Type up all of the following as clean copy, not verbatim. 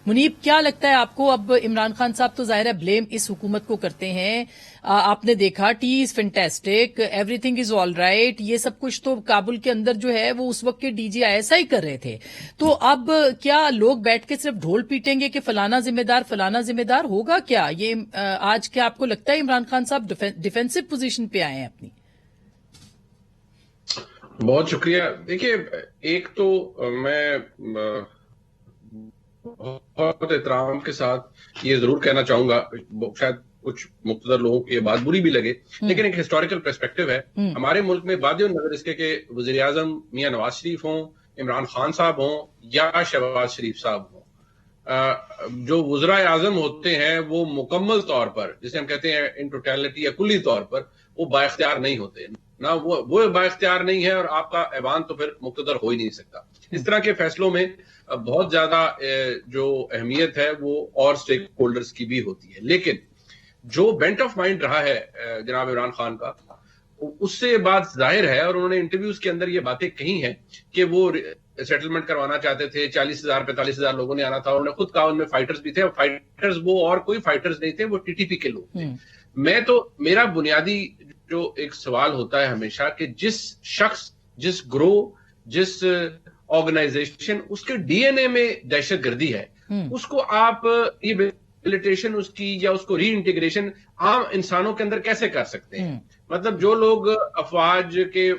منیب کیا لگتا ہے آپ کو؟ اب عمران خان صاحب تو ظاہر ہے بلیم اس حکومت کو کرتے ہیں. آپ نے دیکھا T is fantastic, every thing is all right, یہ سب کچھ تو کابل کے اندر جو ہے وہ اس وقت کے ڈی جی ایسا ہی کر رہے تھے. تو اب کیا لوگ بیٹھ کے صرف ڈھول پیٹیں گے کہ فلانا ذمہ دار فلانا ذمہ دار؟ ہوگا کیا یہ آج؟ کیا آپ کو لگتا ہے عمران خان صاحب ڈیفینسو پوزیشن پہ آئے ہیں اپنی؟ بہت شکریہ. دیکھیے، ایک تو میں بہت احترام کے ساتھ یہ ضرور کہنا چاہوں گا، شاید کچھ مقتدر لوگوں کو یہ بات بری بھی لگے، لیکن ایک ہسٹوریکل پرسپیکٹو ہے. ہمارے ملک میں بادی النظر اس کے کہ وزیر اعظم میاں نواز شریف ہوں، عمران خان صاحب ہوں یا شہباز شریف صاحب ہوں، جو وزرائے اعظم ہوتے ہیں وہ مکمل طور پر، جسے ہم کہتے ہیں ان ٹوٹیلٹی یا کلی طور پر، وہ با اختیار نہیں ہوتے. نہ وہ با اختیار نہیں ہے، اور آپ کا ایوان تو پھر مقتدر ہو ہی نہیں سکتا. اس طرح کے فیصلوں میں بہت زیادہ جو اہمیت ہے وہ اور اسٹیک ہولڈرز کی بھی ہوتی ہے. لیکن جو بینٹ آف مائنڈ رہا ہے جناب عمران خان کا، اس سے یہ بات ظاہر ہے، اور انہوں نے انٹرویوز کے اندر یہ باتیں کہی ہیں کہ وہ سیٹلمنٹ کروانا چاہتے تھے. 40,000 45,000 لوگوں نے آنا تھا. انہوں نے خود کہا ان میں فائٹرز بھی تھے. فائٹرز وہ اور کوئی فائٹرز نہیں تھے، وہ ٹی ٹی پی کے لوگ تھے. میرا بنیادی جو ایک سوال ہوتا ہے ہمیشہ کہ جس شخص، جس گروہ، جس آرگنائزیشن، اس کے ڈی این اے میں دہشت گردی ہے، اس کو آپ ریہیبلیٹیشن اس کی یا اس کو ری انٹیگریشن عام انسانوں کے اندر کیسے کر سکتے ہیں؟ مطلب جو لوگ افواج کے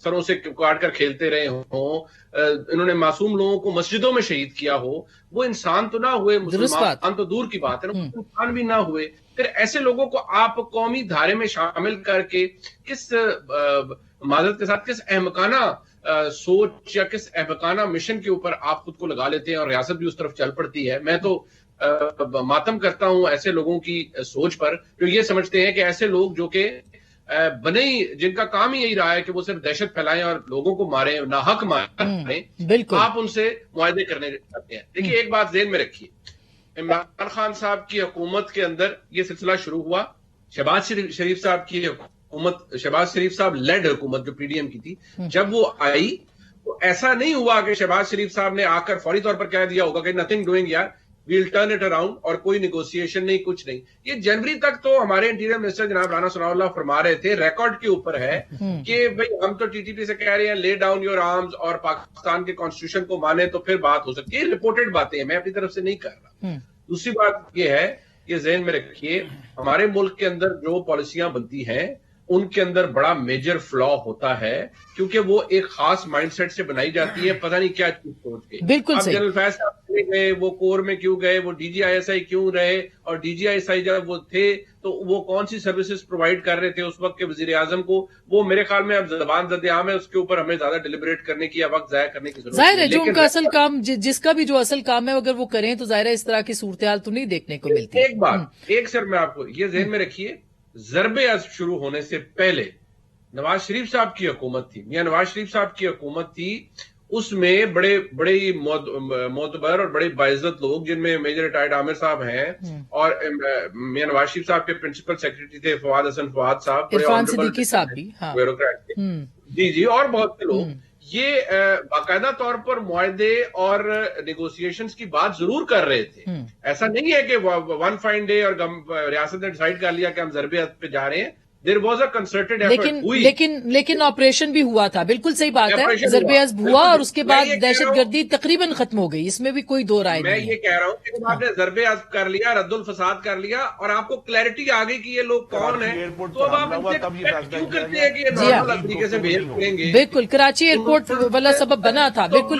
سروں سے کاٹ کر کھیلتے رہے ہوں، انہوں نے معصوم لوگوں کو مسجدوں میں شہید کیا ہو، وہ انسان تو نہ ہوئے، مسلمان تو دور کی بات ہے، انسان بھی نہ ہوئے. پھر ایسے لوگوں کو آپ قومی دھارے میں شامل کر کے کس معذرت کے ساتھ کس احمقانہ سوچ یا کس احمقانہ مشن کے اوپر آپ خود کو لگا لیتے ہیں، اور ریاست بھی اس طرف چل پڑتی ہے. میں تو ماتم کرتا ہوں ایسے لوگوں کی سوچ پر جو یہ سمجھتے ہیں کہ ایسے لوگ جو کہ بنے ہی، جن کا کام ہی یہی رہا ہے کہ وہ صرف دہشت پھیلائیں اور لوگوں کو ماریں، ناحق ماریں، آپ ان سے معاہدے کرنے چاہتے ہیں. دیکھیے، ایک بات ذہن میں رکھیے، عمران خان صاحب کی حکومت کے اندر یہ سلسلہ شروع ہوا. شہباز شریف صاحب کی حکومت، شہباز شریف صاحب لیڈ حکومت جو پی ڈی ایم کی تھی، جب وہ آئی تو ایسا نہیں ہوا کہ شہباز شریف صاحب نے آ کر فوری طور پر کہہ دیا ہوگا کہ نتھنگ ڈوئنگ یار، ویل ٹرن اٹ اراؤنڈ، اور کوئی نیگوسیشن نہیں، کچھ نہیں. یہ جنوری تک تو ہمارے انٹیریئر منسٹر جناب رانا ثناء اللہ فرما رہے تھے، ریکارڈ کے اوپر ہے کہ بھئی ہم تو ٹی ٹی پی سے کہہ رہے ہیں لے ڈاؤن یور آرمز اور پاکستان کے کانسٹیٹیوشن کو مانے تو پھر بات ہو سکتی ہے. رپورٹڈ باتیں ہیں، میں اپنی طرف سے نہیں کر رہا. دوسری بات یہ ہے، یہ ذہن میں رکھیے، ہمارے ملک کے اندر جو پالیسیاں بنتی ہیں ان کے اندر بڑا میجر فلا ہوتا ہے، کیونکہ وہ ایک خاص مائنڈ سیٹ سے بنائی جاتی ہے، پتہ نہیں کیا چیز سوچ کے. بالکل اب جنرل فیض صاحب گئے، وہ کور میں کیوں گئے، وہ D G I S I کیوں رہے، اور D G I S I جب وہ تھے تو وہ کون سی سروسز پرووائڈ کر رہے تھے اس وقت کے وزیر اعظم کو؟ وہ میرے خیال میں اب زبان زد عام ہے، اس کے اوپر ہمیں زیادہ ڈیلیبریٹ کرنے کی یا وقت ضائع کرنے کی ضرورت نہیں. ظاہر ہے جو ان کا اصل کام، جس کا بھی جو اصل کام ہے، اگر وہ کریں تو ظاہر ہے اس طرح کی صورتحال تو نہیں دیکھنے کو ملتی. ایک بات، ایک سر میں آپ کو یہ ذہن میں رکھیے، ضرب عضب شروع ہونے سے پہلے نواز شریف صاحب کی حکومت تھی، میاں نواز شریف صاحب کی حکومت تھی، اس میں بڑے معتبر اور بڑے باعزت لوگ، جن میں میجر ریٹائرڈ عامر صاحب ہیں، اور میاں نواز شریف صاحب کے پرنسپل سیکرٹری تھے فواد حسن فواد صاحب، عرفان صدیقی صاحب بھی، بیوروکریٹ تھے، جی، اور بہت سے لوگ. یہ باقاعدہ طور پر معاہدے اور نیگوسیشنز کی بات ضرور کر رہے تھے. ایسا نہیں ہے کہ ون فائن ڈے اور ریاست نے ڈیسائیڈ کر لیا کہ ہم ضرب عضب پہ جا رہے ہیں. There was a concerted effort. لیکن آپریشن بھی ہوا تھا، بالکل صحیح بات ہے، ضرب عضب ہوا اور اس کے بعد دہشت گردی تقریباً ختم ہو گئی، اس میں بھی کوئی دو رائے نہیں ہے. میں یہ کہہ رہا ہوں کہ آپ نے ضرب عضب کر لیا، رد الفساد کر لیا، اور آپ کو کلیئرٹی آ گئی کہ یہ لوگ کون ہیں، تو اب آپ ان سے کیوں کرتے ہیں کہ یہ نارمل طریقے سے بہیو کریں گے؟ بالکل، کراچی ایئرپورٹ والا سبب بنا تھا، بالکل.